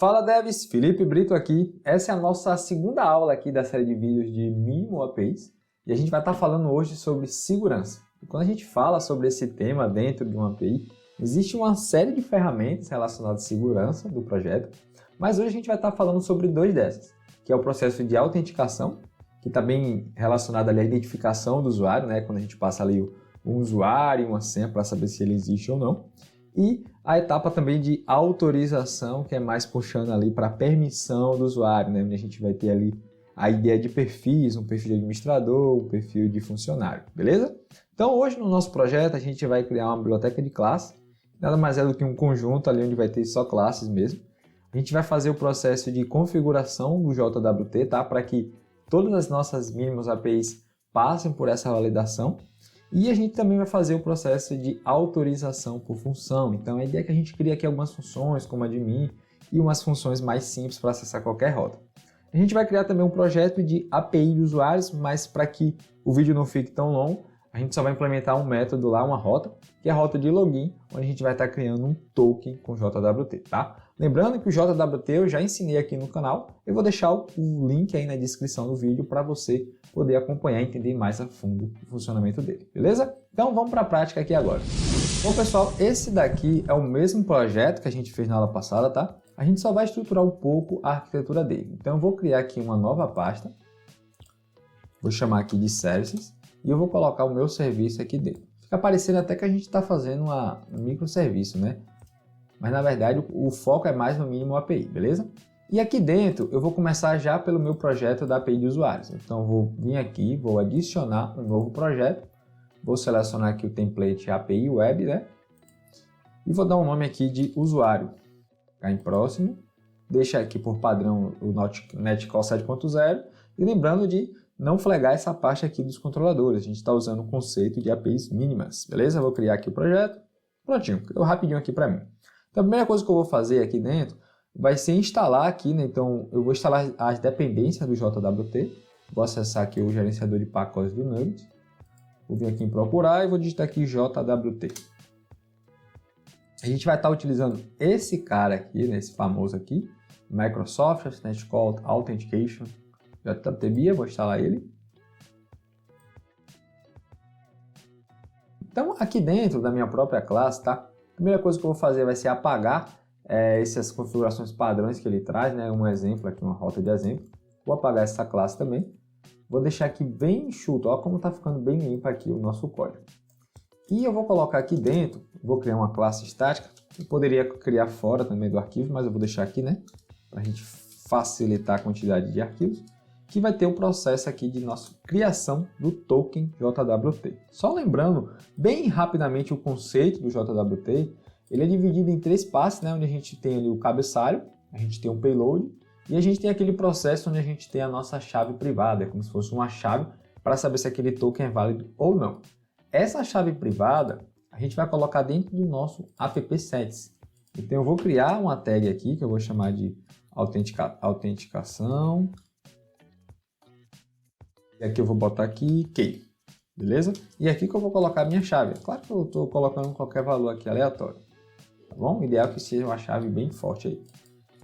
Fala devs, Felipe Brito aqui. Essa é a nossa segunda aula aqui da série de vídeos de Minimal APIs e a gente vai estar falando hoje sobre segurança. E quando a gente fala sobre esse tema dentro de uma API, existe uma série de ferramentas relacionadas à segurança do projeto, mas hoje a gente vai estar falando sobre duas dessas, que é o processo de autenticação, que está bem relacionado ali à identificação do usuário, né? Quando a gente passa ali um usuário e uma senha para saber se ele existe ou não, e a etapa também de autorização, que é mais puxando ali para a permissão do usuário, né? Onde a gente vai ter ali a ideia de perfis, um perfil de administrador, um perfil de funcionário, beleza? Então hoje no nosso projeto a gente vai criar uma biblioteca de classe, nada mais é do que um conjunto ali onde vai ter só classes mesmo. A gente vai fazer o processo de configuração do JWT, tá? Para que todas as nossas mínimos APIs passem por essa validação. E a gente também vai fazer o processo de autorização por função. Então a ideia é que a gente cria aqui algumas funções, como admin, e umas funções mais simples para acessar qualquer rota. A gente vai criar também um projeto de API de usuários, mas para que o vídeo não fique tão longo, a gente só vai implementar um método lá, uma rota, que é a rota de login, onde a gente vai estar criando um token com JWT, tá? Lembrando que o JWT eu já ensinei aqui no canal, eu vou deixar o link aí na descrição do vídeo para você poder acompanhar e entender mais a fundo o funcionamento dele, beleza? Então vamos para a prática aqui agora. Bom pessoal, esse daqui é o mesmo projeto que a gente fez na aula passada, tá? A gente só vai estruturar um pouco a arquitetura dele. Então eu vou criar aqui uma nova pasta, vou chamar aqui de Services, e eu vou colocar o meu serviço aqui dentro. Fica parecendo até que a gente está fazendo um microserviço, né? Mas na verdade o foco é mais no mínimo API, beleza? E aqui dentro eu vou começar já pelo meu projeto da API de usuários. Então eu vou vir aqui, vou adicionar um novo projeto, vou selecionar aqui o template API Web, né? E vou dar um nome aqui de usuário. Em próximo, deixa aqui por padrão o Netcall 7.0 e lembrando de não flagar essa parte aqui dos controladores. A gente está usando o conceito de APIs mínimas, beleza? Vou criar aqui o projeto, prontinho, criou rapidinho aqui para mim. Então a primeira coisa que eu vou fazer aqui dentro vai ser instalar aqui, né? Então eu vou instalar as dependências do JWT, vou acessar aqui o gerenciador de pacotes do Nugget, vou vir aqui em procurar e vou digitar aqui JWT. A gente vai estar utilizando esse cara aqui, né? Esse famoso aqui, Microsoft Netcall Authentication, JWT, vou instalar ele. Então aqui dentro da minha própria classe, tá? A primeira coisa que eu vou fazer vai ser apagar essas configurações padrões que ele traz, né? Um exemplo aqui, uma rota de exemplo. Vou apagar essa classe também. Vou deixar aqui bem enxuto, olha como está ficando bem limpo aqui o nosso código. E eu vou colocar aqui dentro, vou criar uma classe estática. Eu poderia criar fora também do arquivo, mas eu vou deixar aqui, né? Para a gente facilitar a quantidade de arquivos. Que vai ter o processo aqui de nossa criação do token JWT. Só lembrando bem rapidamente o conceito do JWT, ele é dividido em três partes, né, onde a gente tem ali o cabeçalho, a gente tem um payload e a gente tem aquele processo onde a gente tem a nossa chave privada, como se fosse uma chave para saber se aquele token é válido ou não. Essa chave privada a gente vai colocar dentro do nosso app-sets. Então eu vou criar uma tag aqui que eu vou chamar de autenticação. E aqui eu vou botar aqui key, beleza? E aqui que eu vou colocar a minha chave. Claro que eu estou colocando qualquer valor aqui aleatório, tá bom? O ideal é que seja uma chave bem forte aí.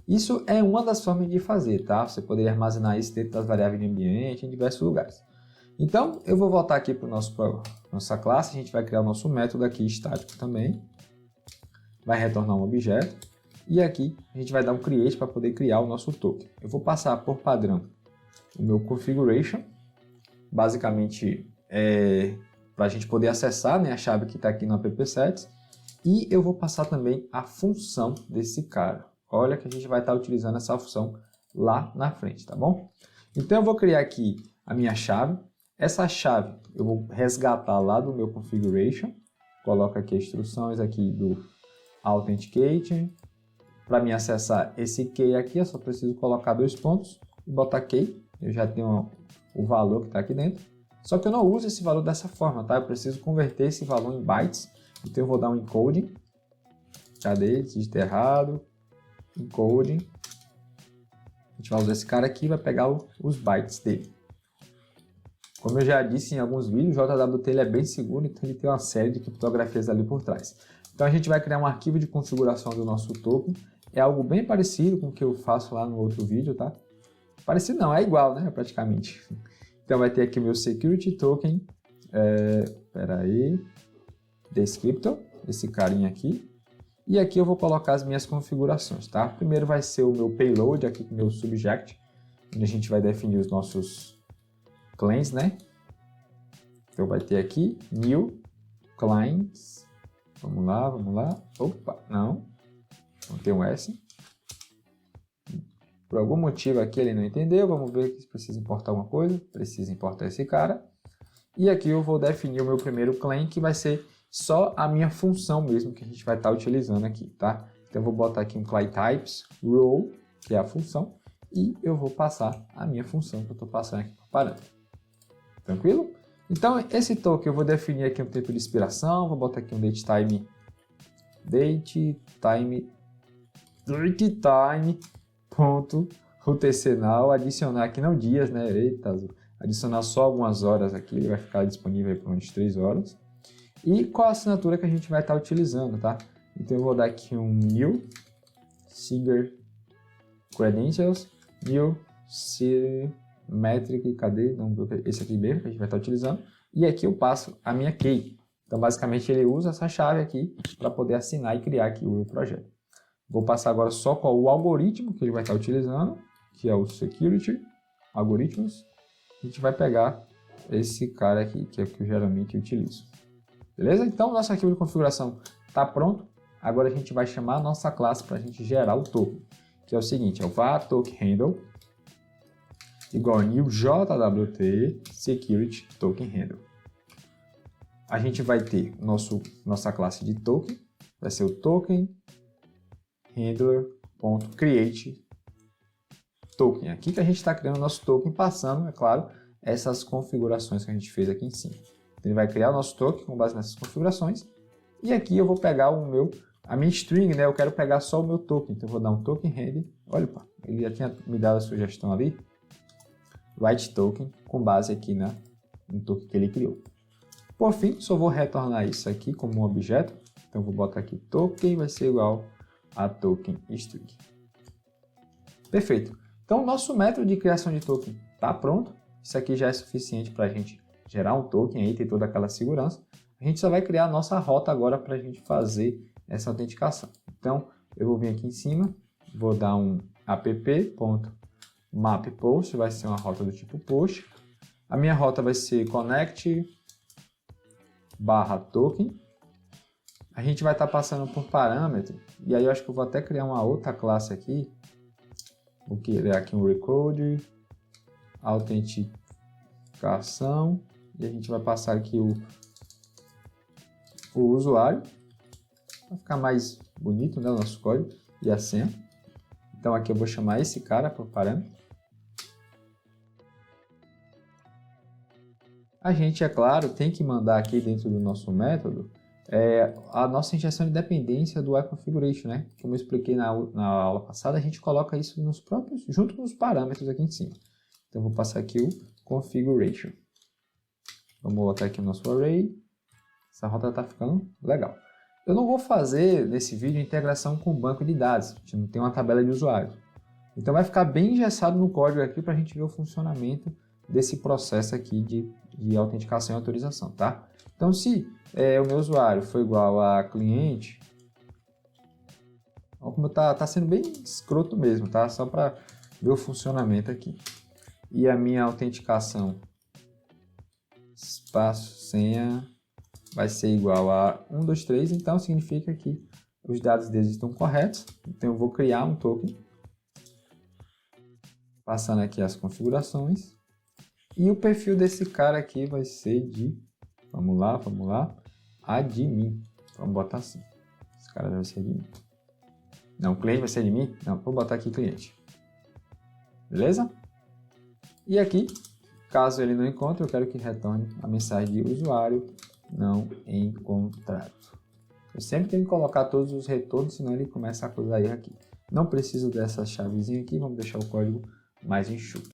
Isso é uma das formas de fazer, tá? Você poderia armazenar isso dentro das variáveis de ambiente em diversos lugares. Então, eu vou voltar aqui para nossa classe, a gente vai criar o nosso método aqui estático também. Vai retornar um objeto. E aqui a gente vai dar um create para poder criar o nosso token. Eu vou passar por padrão o meu configuration. Basicamente para a gente poder acessar, né, a chave que está aqui no app-sets, e eu vou passar também a função desse cara. Olha que a gente vai estar utilizando essa função lá na frente, tá bom? Então eu vou criar aqui a minha chave. Essa chave eu vou resgatar lá do meu configuration. Coloco aqui as instruções aqui do authenticating. Para me acessar esse key aqui, eu só preciso colocar 2 pontos e botar key. Eu já tenho o valor que está aqui dentro, só que eu não uso esse valor dessa forma, tá? Eu preciso converter esse valor em bytes, então eu vou dar um encoding. Cadê? Digita errado, encoding. A gente vai usar esse cara aqui e vai pegar os bytes dele. Como eu já disse em alguns vídeos, o JWT ele é bem seguro, então ele tem uma série de criptografias ali por trás. Então a gente vai criar um arquivo de configuração do nosso token é algo bem parecido com o que eu faço lá no outro vídeo, tá? Parecido não, é igual, né? Praticamente. Então vai ter aqui o meu Security Token, Descriptor, esse carinha aqui. E aqui eu vou colocar as minhas configurações, tá? Primeiro vai ser o meu Payload, aqui com o meu Subject, onde a gente vai definir os nossos clients, né? Então vai ter aqui New Clients. Vamos lá, vamos lá. Opa, não tem um S. Por algum motivo aqui ele não entendeu. Vamos ver se precisa importar alguma coisa. Precisa importar esse cara. E aqui eu vou definir o meu primeiro client, que vai ser só a minha função mesmo que a gente vai estar utilizando aqui, tá? Então eu vou botar aqui um client types role, que é a função, e eu vou passar a minha função que eu estou passando aqui por parâmetro. Tranquilo? Então esse token eu vou definir aqui um tempo de expiração, vou botar aqui um datetime ponto rotational, adicionar aqui não dias, né? Eita, adicionar só algumas horas aqui, ele vai ficar disponível aí por umas 3 horas. E qual a assinatura que a gente vai estar utilizando, tá? Então eu vou dar aqui um new Sigger Credentials, new Symmetric, cadê? Não, esse aqui mesmo que a gente vai estar utilizando. E aqui eu passo a minha key. Então basicamente ele usa essa chave aqui para poder assinar e criar aqui o meu projeto. Vou passar agora só qual o algoritmo que ele vai estar utilizando, que é o Security Algorithms. A gente vai pegar esse cara aqui, que é o que eu geralmente utilizo. Beleza? Então, nosso arquivo de configuração está pronto. Agora a gente vai chamar a nossa classe para a gente gerar o token, que é o seguinte, é o var token handle igual a new jwt security token handle. A gente vai ter nossa classe de token, vai ser o token handler.create token. Aqui que a gente está criando o nosso token, passando, é claro, essas configurações que a gente fez aqui em cima. Ele vai criar o nosso token com base nessas configurações. E aqui eu vou pegar a minha string, né? Eu quero pegar só o meu token. Então eu vou dar um token handle. Olha, pá, ele já tinha me dado a sugestão ali. Write token com base aqui no token que ele criou. Por fim, só vou retornar isso aqui como um objeto. Então eu vou botar aqui token vai ser igual a token string. Perfeito. Então o nosso método de criação de token está pronto. Isso aqui já é suficiente para a gente gerar um token aí, ter toda aquela segurança. A gente só vai criar a nossa rota agora para a gente fazer essa autenticação. Então, eu vou vir aqui em cima, vou dar um app.mapPost, vai ser uma rota do tipo post. A minha rota vai ser connect/token. A gente vai estar passando por parâmetro, e aí eu acho que eu vou até criar uma outra classe aqui. Vou criar aqui um recode, autenticação. E a gente vai passar aqui o usuário, para ficar mais bonito, né, o nosso código, e a senha. Então aqui eu vou chamar esse cara para o parâmetro. A gente, é claro, tem que mandar aqui dentro do nosso método a nossa injeção de dependência do iConfiguration, né? Como eu expliquei na aula passada, a gente coloca isso junto com os parâmetros aqui em cima. Então eu vou passar aqui o configuration. Vamos botar aqui o nosso array. Essa rota está ficando legal. Eu não vou fazer nesse vídeo integração com o banco de dados. A gente não tem uma tabela de usuários. Então vai ficar bem engessado no código aqui para a gente ver o funcionamento desse processo aqui de autenticação e autorização, tá? Então se o meu usuário for igual a cliente, olha como tá sendo bem escroto mesmo, tá? Só para ver o funcionamento aqui. E a minha autenticação espaço senha vai ser igual a 123, então significa que os dados deles estão corretos. Então eu vou criar um token, passando aqui as configurações, e o perfil desse cara aqui vai ser de, vamos lá, admin. Vamos botar assim, esse cara vai ser admin. Não, o cliente vai ser admin? Não, vou botar aqui cliente. Beleza? E aqui, caso ele não encontre, eu quero que retorne a mensagem de usuário não encontrado. Eu sempre tenho que colocar todos os retornos, senão ele começa a acusar erro aqui. Não preciso dessa chavezinha aqui, vamos deixar o código mais enxuto.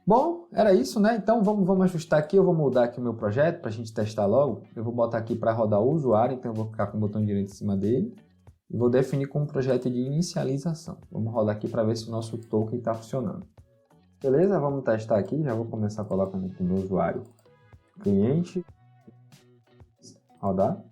Bom, era isso, né? Então vamos ajustar aqui, eu vou mudar aqui o meu projeto para a gente testar logo. Eu vou botar aqui para rodar o usuário, então eu vou ficar com o botão direito em cima dele. e vou definir como projeto de inicialização. Vamos rodar aqui para ver se o nosso token está funcionando. Beleza? Vamos testar aqui. Já vou começar colocando aqui no usuário cliente. Rodar.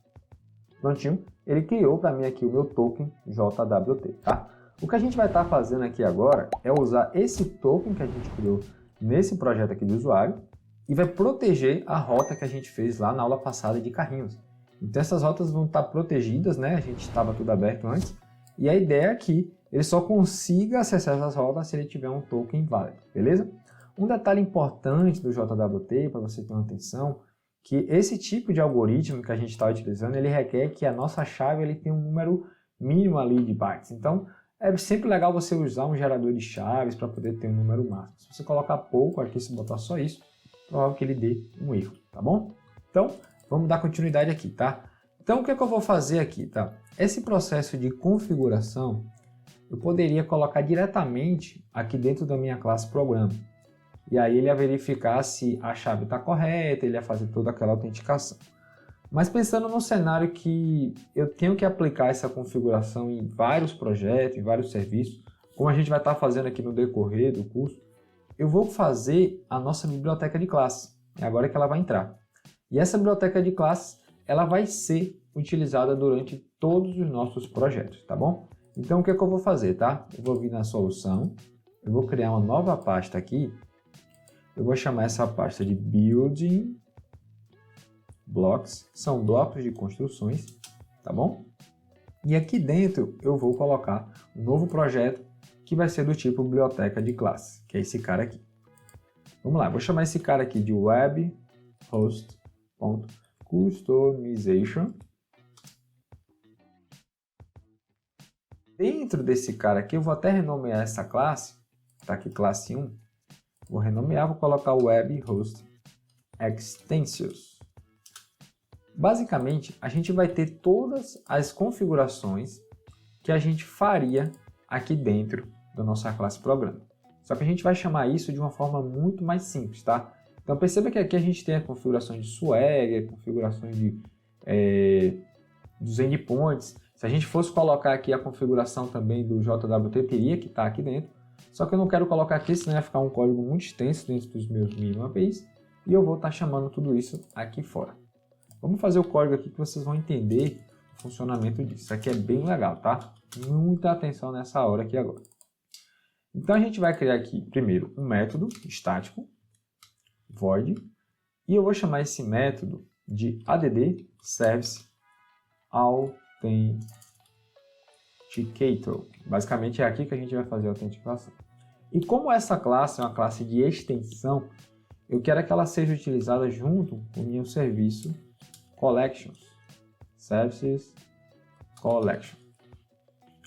Prontinho. Ele criou para mim aqui o meu token JWT, tá? O que a gente vai estar fazendo aqui agora é usar esse token que a gente criou nesse projeto aqui do usuário e vai proteger a rota que a gente fez lá na aula passada de carrinhos. Então essas rotas vão estar protegidas, né? A gente estava tudo aberto antes. E a ideia é que ele só consiga acessar essas rotas se ele tiver um token válido, beleza? Um detalhe importante do JWT, para você ter uma atenção, que esse tipo de algoritmo que a gente está utilizando, ele requer que a nossa chave ele tenha um número mínimo ali de bytes. Então, é sempre legal você usar um gerador de chaves para poder ter um número máximo. Se você colocar pouco aqui, se botar só isso, é provável que ele dê um erro, tá bom? Então, vamos dar continuidade aqui, tá? Então, o que é que eu vou fazer aqui, tá? Esse processo de configuração, eu poderia colocar diretamente aqui dentro da minha classe programa. E aí ele ia verificar se a chave está correta, ele ia fazer toda aquela autenticação. Mas pensando no cenário que eu tenho que aplicar essa configuração em vários projetos, em vários serviços, como a gente vai estar fazendo aqui no decorrer do curso, eu vou fazer a nossa biblioteca de classes. É agora que ela vai entrar. E essa biblioteca de classes, ela vai ser utilizada durante todos os nossos projetos, tá bom? Então o que é que eu vou fazer, tá? Eu vou vir na solução, eu vou criar uma nova pasta aqui. Eu vou chamar essa pasta de Building Blocks, são blocos de construções, tá bom? E aqui dentro eu vou colocar um novo projeto que vai ser do tipo biblioteca de classe, que é esse cara aqui. Vamos lá, vou chamar esse cara aqui de Web Host.Customization. Dentro desse cara aqui eu vou até renomear essa classe, tá aqui classe 1. Vou renomear, vou colocar Web Host Extensions. Basicamente, a gente vai ter todas as configurações que a gente faria aqui dentro da nossa classe programa. Só que a gente vai chamar isso de uma forma muito mais simples, tá? Então perceba que aqui a gente tem a configuração de Swagger, configurações dos endpoints. Se a gente fosse colocar aqui a configuração também do JWT, teria que estar aqui dentro. Só que eu não quero colocar aqui, senão vai ficar um código muito extenso dentro dos meus minimum APIs. E eu vou estar chamando tudo isso aqui fora. Vamos fazer o código aqui que vocês vão entender o funcionamento disso. Isso aqui é bem legal, tá? Muita atenção nessa hora aqui agora. Então a gente vai criar aqui, primeiro, um método estático, void, e eu vou chamar esse método de add service authenticator. Basicamente é aqui que a gente vai fazer a autenticação. E como essa classe é uma classe de extensão, eu quero que ela seja utilizada junto com o meu serviço collections, services collection.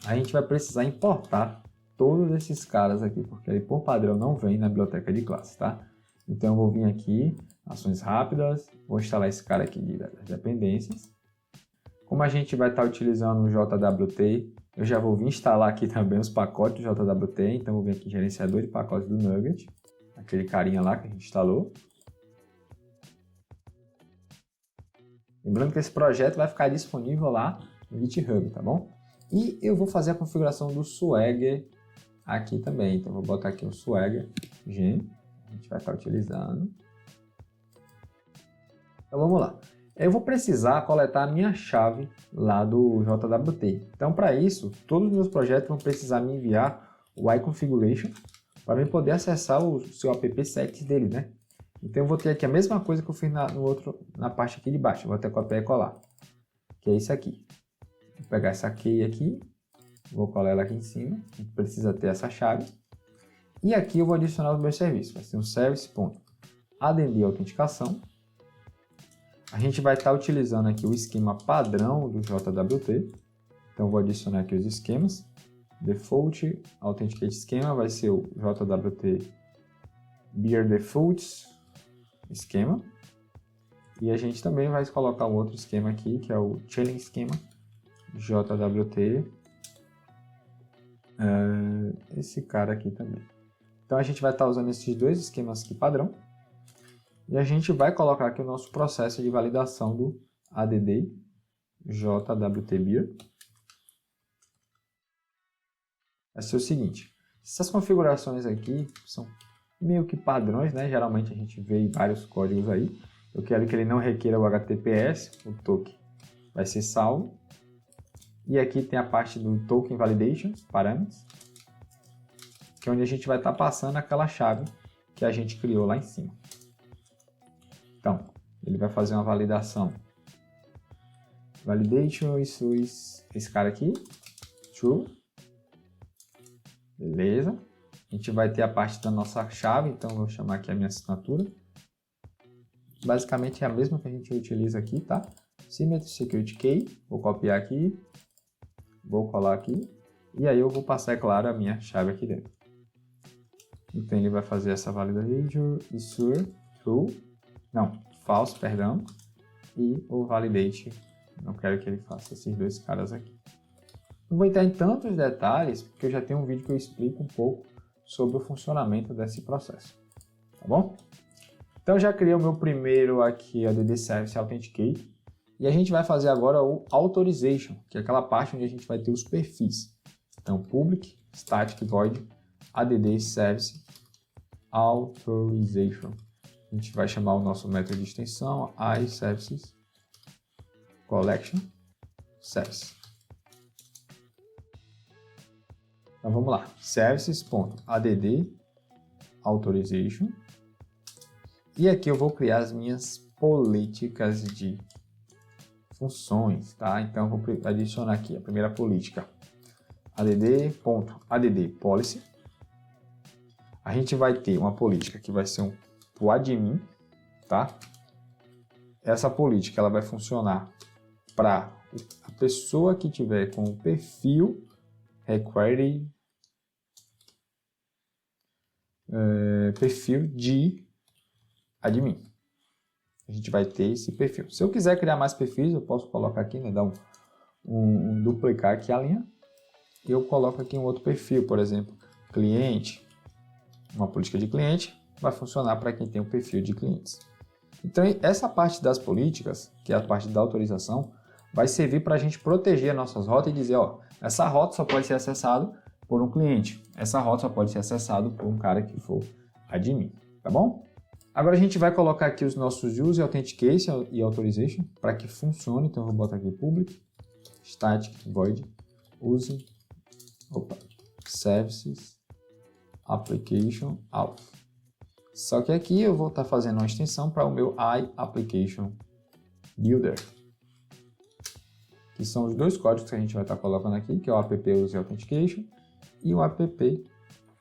A gente vai precisar importar todos esses caras aqui, porque ele por padrão não vem na biblioteca de classe, tá? Então eu vou vir aqui, ações rápidas, vou instalar esse cara aqui de dependências. Como a gente vai estar utilizando o JWT, eu já vou vir instalar aqui também os pacotes do JWT, então vou vir aqui gerenciador de pacotes do Nugget, aquele carinha lá que a gente instalou. Lembrando que esse projeto vai ficar disponível lá no GitHub, tá bom? E eu vou fazer a configuração do Swagger aqui também. Então, vou botar aqui o Swagger Gen, a gente vai estar utilizando. Então, vamos lá. Eu vou precisar coletar a minha chave lá do JWT. Então, para isso, todos os meus projetos vão precisar me enviar o iConfiguration para eu poder acessar o seu app settings dele, né? Então, eu vou ter aqui a mesma coisa que eu fiz na parte aqui de baixo. Eu vou até copiar e colar, que é isso aqui. Vou pegar essa key aqui, vou colar ela aqui em cima. A gente precisa ter essa chave. E aqui eu vou adicionar os meus serviços. Vai ser um service.add autenticação. A gente vai estar utilizando aqui o esquema padrão do JWT. Então, eu vou adicionar aqui os esquemas. Default Authenticate Schema vai ser o JWT Beer Defaults esquema. E a gente também vai colocar um outro esquema aqui, que é o Chaining Schema JWT. Esse cara aqui também. Então, a gente vai estar usando esses dois esquemas aqui padrão. E a gente vai colocar aqui o nosso processo de validação do add JWT Beer. vai ser o seguinte. Essas configurações aqui são meio que padrões, né? Geralmente a gente vê em vários códigos aí. Eu quero que ele não requeira o HTTPS, o token vai ser salvo. E aqui tem a parte do token validation, parâmetros, que é onde a gente vai estar passando aquela chave que a gente criou lá em cima. Então, ele vai fazer uma validação. Validation, isso, esse cara aqui, true. Beleza. A gente vai ter a parte da nossa chave, então eu vou chamar aqui a minha assinatura. Basicamente é a mesma que a gente utiliza aqui, tá? Symmetry Security Key, vou copiar aqui, vou colar aqui, e aí eu vou passar, é claro, a minha chave aqui dentro. Então ele vai fazer essa validation, isso, true, não, false, perdão, e o validate, não quero que ele faça esses dois caras aqui. Não vou entrar em tantos detalhes, porque eu já tenho um vídeo que eu explico um pouco sobre o funcionamento desse processo, tá bom? Então já criei o meu primeiro aqui, ADD Service Authenticate, e a gente vai fazer agora o Authorization, que é aquela parte onde a gente vai ter os perfis. Então, Public, Static Void, ADD Service Authorization. A gente vai chamar o nosso método de extensão iServices Collection Service. Então vamos lá, services.add authorization. E aqui eu vou criar as minhas políticas de funções, tá? Então eu vou adicionar aqui a primeira política, add.add policy. A gente vai ter uma política que vai ser o admin, tá? Essa política ela vai funcionar para a pessoa que tiver com o perfil required perfil de admin. A gente vai ter esse perfil. Se eu quiser criar mais perfis, eu posso colocar aqui, né, dar duplicar aqui a linha. E eu coloco aqui um outro perfil, por exemplo, cliente. Uma política de cliente vai funcionar para quem tem um perfil de clientes. Então, essa parte das políticas, que é a parte da autorização, vai servir para a gente proteger as nossas rotas e dizer, ó, essa rota só pode ser acessada por um cliente. Essa rota só pode ser acessada por um cara que for admin, tá bom? Agora a gente vai colocar aqui os nossos Use Authentication e Authorization para que funcione. Então eu vou botar aqui Public, Static Void, Use, Services, Application, Auth. Só que aqui eu vou estar fazendo uma extensão para o meu iApplication Builder, que são os dois códigos que a gente vai estar colocando aqui, que é o app Use Authentication e o app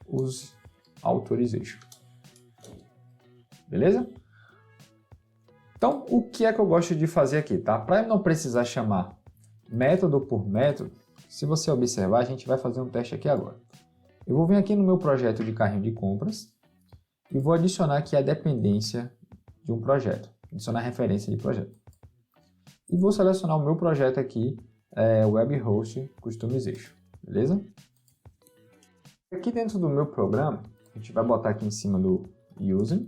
Use Authorization. Beleza? Então, o que é que eu gosto de fazer aqui, tá? Para não precisar chamar método por método, se você observar, a gente vai fazer um teste aqui agora. Eu vou vir aqui no meu projeto de carrinho de compras e vou adicionar aqui a dependência de um projeto, adicionar a referência de projeto. E vou selecionar o meu projeto aqui, Web Host Customization, beleza? Aqui dentro do meu programa, a gente vai botar aqui em cima do User,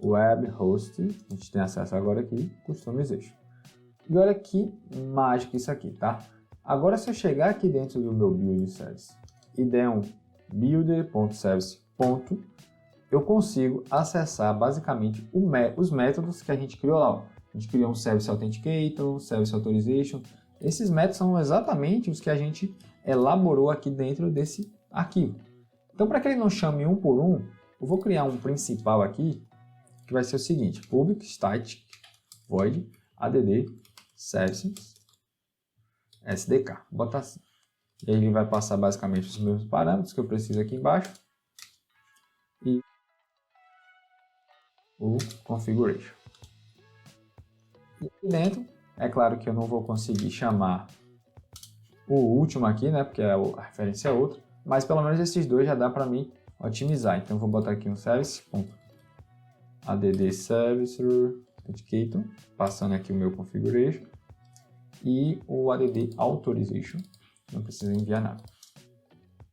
Web Host, a gente tem acesso agora aqui, Customization. E olha que mágico isso aqui, tá? Agora se eu chegar aqui dentro do meu Build Service e der um builder.service, eu consigo acessar basicamente os métodos que a gente criou lá. A gente criou um Service Authenticator, Service Authorization. Esses métodos são exatamente os que a gente elaborou aqui dentro desse arquivo. Então, para que ele não chame um por um, eu vou criar um principal aqui, que vai ser o seguinte, Public Static Void add services SDK. Vou botar assim. E aí ele vai passar basicamente os meus parâmetros que eu preciso aqui embaixo e o configuration. E aqui dentro, é claro que eu não vou conseguir chamar o último aqui, né, porque a referência é outra, mas pelo menos esses dois já dá para mim otimizar. Então eu vou botar aqui um service.add servicer authenticator, passando aqui o meu configuration e o add authorization, não precisa enviar nada.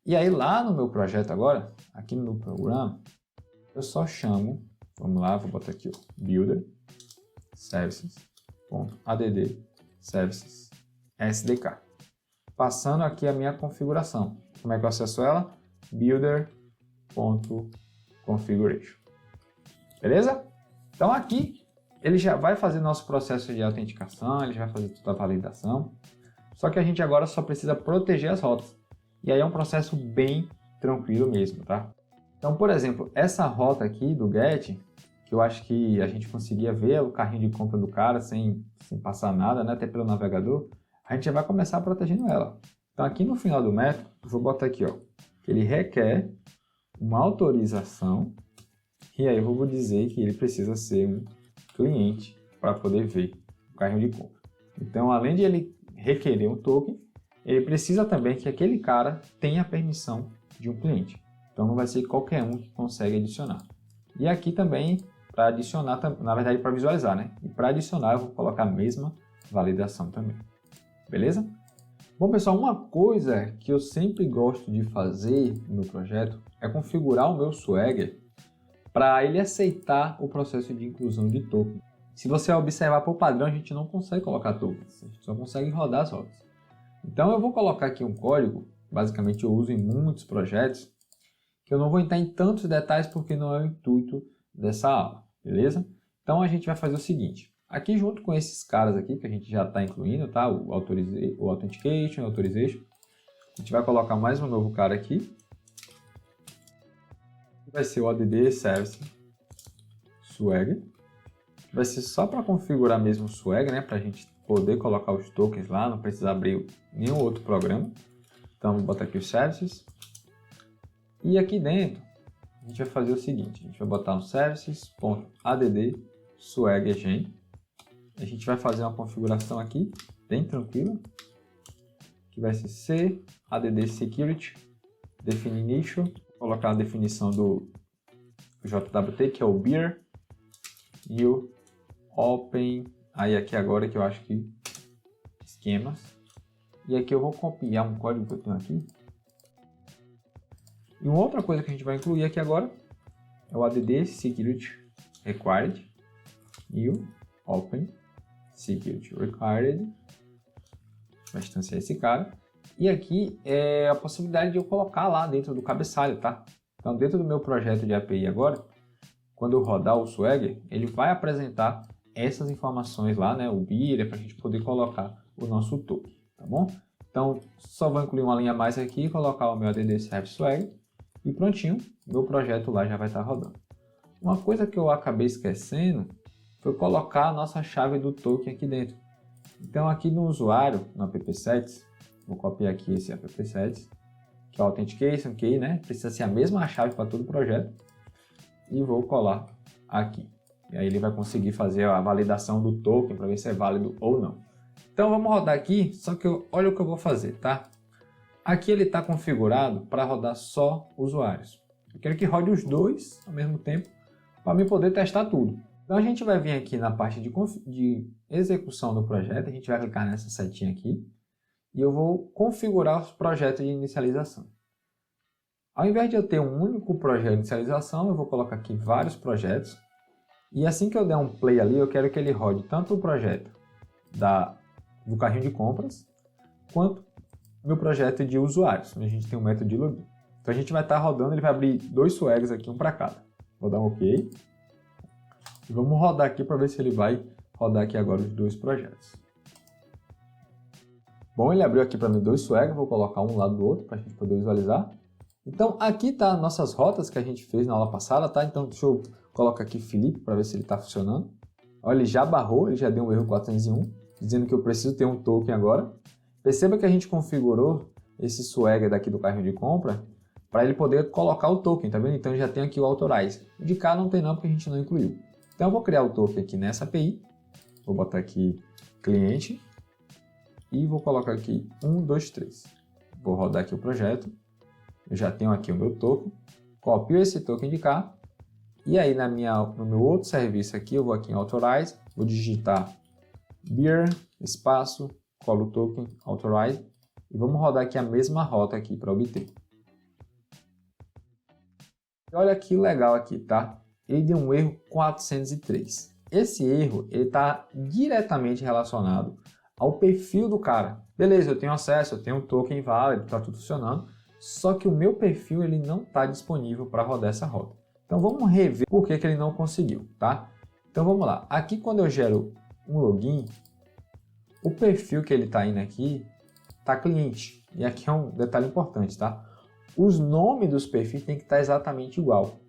E aí lá no meu projeto agora, aqui no programa, eu só chamo, vamos lá, vou botar aqui o builder services.add services SDK, passando aqui a minha configuração. Como é que eu acesso ela? Builder.configuration. Beleza? Então aqui ele já vai fazer nosso processo de autenticação, ele já vai fazer toda a validação. Só que a gente agora só precisa proteger as rotas. E aí é um processo bem tranquilo mesmo, tá? Então, por exemplo, essa rota aqui do GET, que eu acho que a gente conseguia ver o carrinho de compra do cara sem passar nada, né? Até pelo navegador, a gente já vai começar protegendo ela. Então aqui no final do método, eu vou botar aqui, ó, que ele requer uma autorização, e aí eu vou dizer que ele precisa ser um cliente para poder ver o carrinho de compra. Então, além de ele requerer um token, ele precisa também que aquele cara tenha a permissão de um cliente. Então não vai ser qualquer um que consegue adicionar. E aqui também, para adicionar, na verdade para visualizar, né? E para adicionar eu vou colocar a mesma validação também. Beleza? Bom pessoal, uma coisa que eu sempre gosto de fazer no projeto é configurar o meu Swagger para ele aceitar o processo de inclusão de token. Se você observar por padrão, a gente não consegue colocar tokens, a gente só consegue rodar as rotas. Então eu vou colocar aqui um código, basicamente eu uso em muitos projetos, que eu não vou entrar em tantos detalhes porque não é o intuito dessa aula, beleza? Então a gente vai fazer o seguinte, aqui junto com esses caras aqui, que a gente já está incluindo, tá? O Authentication, Authorization, a gente vai colocar mais um novo cara aqui, vai ser o ADD Service Swagger, vai ser só para configurar mesmo o Swagger, né? Para a gente poder colocar os tokens lá, não precisa abrir nenhum outro programa. Então, vou botar aqui os services. E aqui dentro, a gente vai fazer o seguinte, a gente vai botar um services.add swaggergen. A gente vai fazer uma configuração aqui, bem tranquila, que vai ser C, add security, definition, vou colocar a definição do JWT, que é o beer, e o open, aí aqui agora que eu acho que esquemas, e aqui eu vou copiar um código que eu tenho aqui. E uma outra coisa que a gente vai incluir aqui agora é o add security required e o open security required, vai instanciar esse cara. E aqui é a possibilidade de eu colocar lá dentro do cabeçalho, tá? Então dentro do meu projeto de API agora, quando eu rodar o Swagger, ele vai apresentar essas informações lá, né? O BIR, para a gente poder colocar o nosso token, tá bom? Então, só vou incluir uma linha a mais aqui, colocar o meu ADD Service Swagger e prontinho, meu projeto lá já vai estar rodando. Uma coisa que eu acabei esquecendo foi colocar a nossa chave do token aqui dentro. Então, aqui no usuário, no app-sets, vou copiar aqui esse app-sets, que é o Authentication Key, né? Precisa ser a mesma chave para todo o projeto. E vou colar aqui. E aí ele vai conseguir fazer a validação do token para ver se é válido ou não. Então vamos rodar aqui, só que olha o que eu vou fazer, tá? Aqui ele está configurado para rodar só usuários. Eu quero que rode os dois ao mesmo tempo para mim poder testar tudo. Então a gente vai vir aqui na parte de execução do projeto, a gente vai clicar nessa setinha aqui e eu vou configurar os projetos de inicialização. Ao invés de eu ter um único projeto de inicialização, eu vou colocar aqui vários projetos. E assim que eu der um play ali, eu quero que ele rode tanto o projeto do carrinho de compras, quanto meu projeto de usuários, onde a gente tem um método de login. Então a gente vai estar rodando, ele vai abrir dois swags aqui, um para cada. Vou dar um OK. E vamos rodar aqui para ver se ele vai rodar aqui agora os dois projetos. Bom, ele abriu aqui para mim dois swags, vou colocar um lado do outro para a gente poder visualizar. Então aqui tá nossas rotas que a gente fez na aula passada, tá? Então deixa eu colocar aqui Felipe para ver se ele está funcionando. Olha, ele já barrou, ele já deu um erro 401, dizendo que eu preciso ter um token agora. Perceba que a gente configurou esse swagger daqui do carrinho de compra para ele poder colocar o token, tá vendo? Então já tem aqui o Authorize. O de cá não tem não porque a gente não incluiu. Então eu vou criar o token aqui nessa API, vou botar aqui cliente e vou colocar aqui 1, 2, 3. Vou rodar aqui o projeto. Eu já tenho aqui o meu token, copio esse token de cá, e aí no meu outro serviço aqui, eu vou aqui em Authorize, vou digitar beer, espaço, colo o token, Authorize, e vamos rodar aqui a mesma rota aqui para obter. E olha que legal aqui, tá? Ele deu um erro 403. Esse erro está diretamente relacionado ao perfil do cara. Beleza, eu tenho acesso, eu tenho um token válido, está tudo funcionando. só que o meu perfil ele não está disponível para rodar essa rota. Então vamos rever por que ele não conseguiu, tá? Então vamos lá. Aqui quando eu gero um login, o perfil que ele está indo aqui está cliente. E aqui é um detalhe importante, tá? Os nomes dos perfis tem que estar exatamente igual.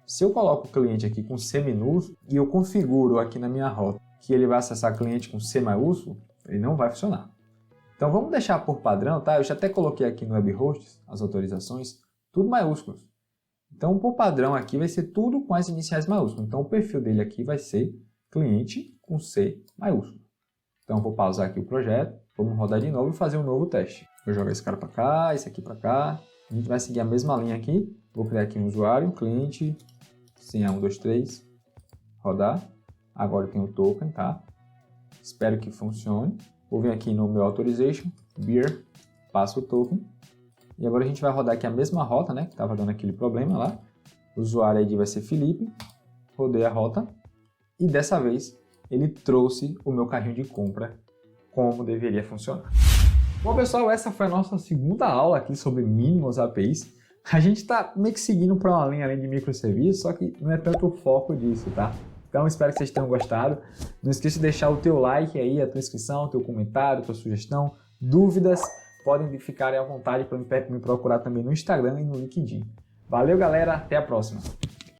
Se eu coloco o cliente aqui com C minúsculo e eu configuro aqui na minha rota que ele vai acessar cliente com C maiúsculo, ele não vai funcionar. Então vamos deixar por padrão, tá? Eu já até coloquei aqui no WebHosts as autorizações, tudo maiúsculos. Então por padrão aqui vai ser tudo com as iniciais maiúsculas. Então o perfil dele aqui vai ser cliente com C maiúsculo. Então eu vou pausar aqui o projeto, vamos rodar de novo e fazer um novo teste. Vou jogar esse cara para cá, esse aqui para cá. A gente vai seguir a mesma linha aqui. Vou criar aqui um usuário, cliente, senha 123, rodar. Agora eu tenho o token, tá? Espero que funcione. Vou vir aqui no meu authorization, beer, passo o token. E agora a gente vai rodar aqui a mesma rota, né? Que estava dando aquele problema lá. O usuário ID vai ser Felipe. Rodei a rota. E dessa vez ele trouxe o meu carrinho de compra como deveria funcionar. Bom, pessoal, essa foi a nossa segunda aula aqui sobre Minimus APIs. A gente está meio que seguindo para uma linha além de microserviços, só que não é tanto o foco disso, tá? Então, espero que vocês tenham gostado. Não esqueça de deixar o teu like aí, a tua inscrição, o teu comentário, a tua sugestão, dúvidas. Podem ficar à vontade para me procurar também no Instagram e no LinkedIn. Valeu, galera. Até a próxima.